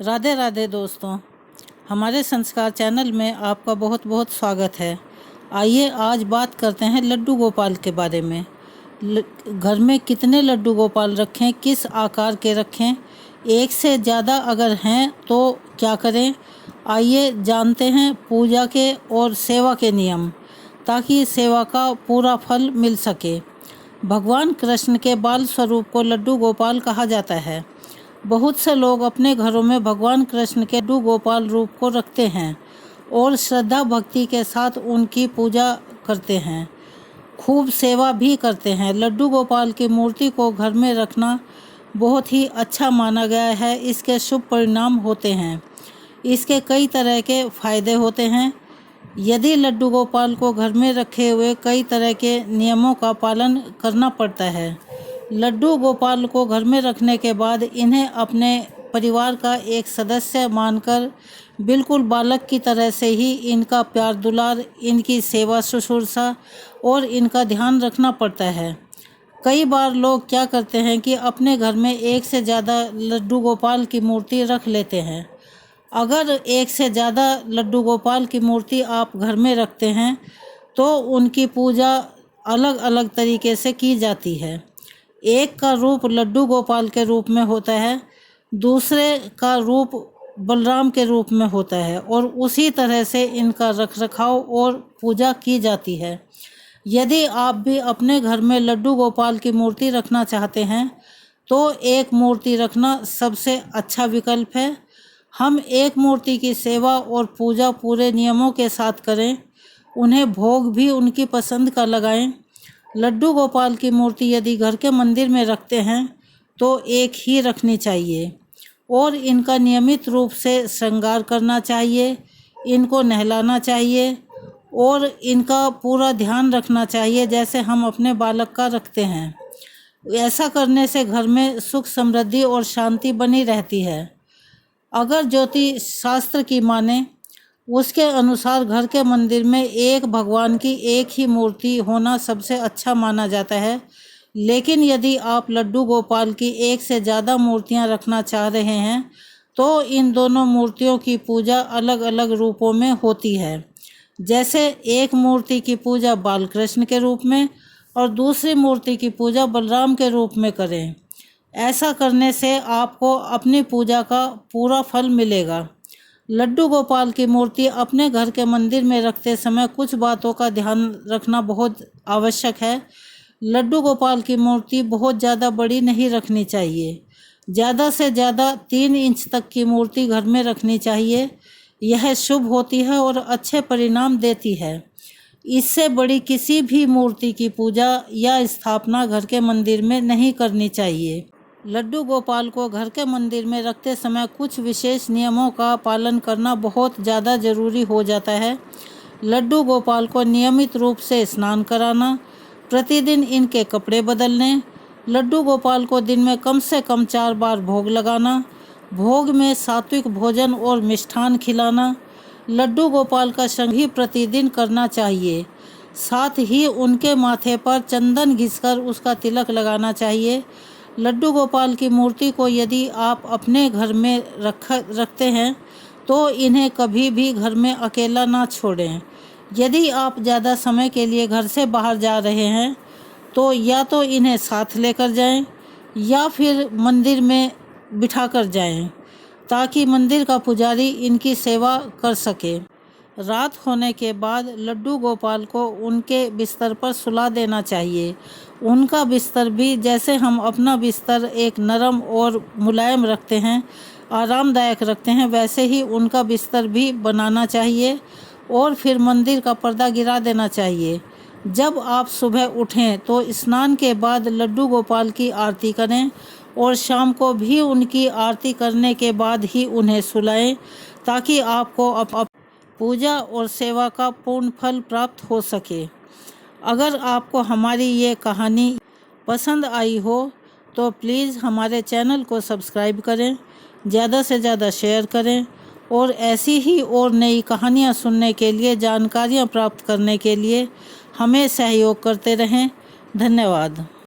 राधे राधे दोस्तों, हमारे संस्कार चैनल में आपका बहुत बहुत स्वागत है। आइए आज बात करते हैं लड्डू गोपाल के बारे में। घर में कितने लड्डू गोपाल रखें, किस आकार के रखें, एक से ज़्यादा अगर हैं तो क्या करें। आइए जानते हैं पूजा के और सेवा के नियम, ताकि सेवा का पूरा फल मिल सके। भगवान कृष्ण के बाल स्वरूप को लड्डू गोपाल कहा जाता है। बहुत से लोग अपने घरों में भगवान कृष्ण के लड्डू गोपाल रूप को रखते हैं और श्रद्धा भक्ति के साथ उनकी पूजा करते हैं, खूब सेवा भी करते हैं। लड्डू गोपाल की मूर्ति को घर में रखना बहुत ही अच्छा माना गया है। इसके शुभ परिणाम होते हैं। इसके कई तरह के फायदे होते हैं। यदि लड्डू गोपाल को घर में रखे हुए कई तरह के नियमों का पालन करना पड़ता है। लड्डू गोपाल को घर में रखने के बाद इन्हें अपने परिवार का एक सदस्य मानकर बिल्कुल बालक की तरह से ही इनका प्यार दुलार, इनकी सेवा शुश्रूषा और इनका ध्यान रखना पड़ता है। कई बार लोग क्या करते हैं कि अपने घर में एक से ज़्यादा लड्डू गोपाल की मूर्ति रख लेते हैं। अगर एक से ज़्यादा लड्डू गोपाल की मूर्ति आप घर में रखते हैं तो उनकी पूजा अलग अलग तरीके से की जाती है। एक का रूप लड्डू गोपाल के रूप में होता है, दूसरे का रूप बलराम के रूप में होता है और उसी तरह से इनका रखरखाव और पूजा की जाती है। यदि आप भी अपने घर में लड्डू गोपाल की मूर्ति रखना चाहते हैं तो एक मूर्ति रखना सबसे अच्छा विकल्प है। हम एक मूर्ति की सेवा और पूजा पूरे नियमों के साथ करें, उन्हें भोग भी उनकी पसंद का लगाएं। लड्डू गोपाल की मूर्ति यदि घर के मंदिर में रखते हैं तो एक ही रखनी चाहिए और इनका नियमित रूप से श्रृंगार करना चाहिए, इनको नहलाना चाहिए और इनका पूरा ध्यान रखना चाहिए जैसे हम अपने बालक का रखते हैं। ऐसा करने से घर में सुख समृद्धि और शांति बनी रहती है। अगर ज्योतिष शास्त्र की माने उसके अनुसार घर के मंदिर में एक भगवान की एक ही मूर्ति होना सबसे अच्छा माना जाता है। लेकिन यदि आप लड्डू गोपाल की एक से ज़्यादा मूर्तियां रखना चाह रहे हैं तो इन दोनों मूर्तियों की पूजा अलग अलग रूपों में होती है। जैसे एक मूर्ति की पूजा बालकृष्ण के रूप में और दूसरी मूर्ति की पूजा बलराम के रूप में करें। ऐसा करने से आपको अपनी पूजा का पूरा फल मिलेगा। लड्डू गोपाल की मूर्ति अपने घर के मंदिर में रखते समय कुछ बातों का ध्यान रखना बहुत आवश्यक है। लड्डू गोपाल की मूर्ति बहुत ज़्यादा बड़ी नहीं रखनी चाहिए। ज़्यादा से ज़्यादा 3 इंच तक की मूर्ति घर में रखनी चाहिए। यह शुभ होती है और अच्छे परिणाम देती है। इससे बड़ी किसी भी मूर्ति की पूजा या स्थापना घर के मंदिर में नहीं करनी चाहिए। लड्डू गोपाल को घर के मंदिर में रखते समय कुछ विशेष नियमों का पालन करना बहुत ज़्यादा ज़रूरी हो जाता है। लड्डू गोपाल को नियमित रूप से स्नान कराना, प्रतिदिन इनके कपड़े बदलने, लड्डू गोपाल को दिन में कम से कम 4 बार भोग लगाना, भोग में सात्विक भोजन और मिष्ठान खिलाना, लड्डू गोपाल का श्रृंगार भी प्रतिदिन करना चाहिए। साथ ही उनके माथे पर चंदन घिसकर उसका तिलक लगाना चाहिए। लड्डू गोपाल की मूर्ति को यदि आप अपने घर में रखते हैं तो इन्हें कभी भी घर में अकेला ना छोड़ें। यदि आप ज़्यादा समय के लिए घर से बाहर जा रहे हैं तो या तो इन्हें साथ लेकर जाएं या फिर मंदिर में बिठा कर जाएं, ताकि मंदिर का पुजारी इनकी सेवा कर सके। रात होने के बाद लड्डू गोपाल को उनके बिस्तर पर सुला देना चाहिए। उनका बिस्तर भी जैसे हम अपना बिस्तर एक नरम और मुलायम रखते हैं, आरामदायक रखते हैं, वैसे ही उनका बिस्तर भी बनाना चाहिए और फिर मंदिर का पर्दा गिरा देना चाहिए। जब आप सुबह उठें तो स्नान के बाद लड्डू गोपाल की आरती करें और शाम को भी उनकी आरती करने के बाद ही उन्हें सुलाएं, ताकि आपको पूजा और सेवा का पूर्ण फल प्राप्त हो सके। अगर आपको हमारी ये कहानी पसंद आई हो तो प्लीज़ हमारे चैनल को सब्सक्राइब करें, ज़्यादा से ज़्यादा शेयर करें और ऐसी ही और नई कहानियाँ सुनने के लिए, जानकारियाँ प्राप्त करने के लिए हमें सहयोग करते रहें। धन्यवाद।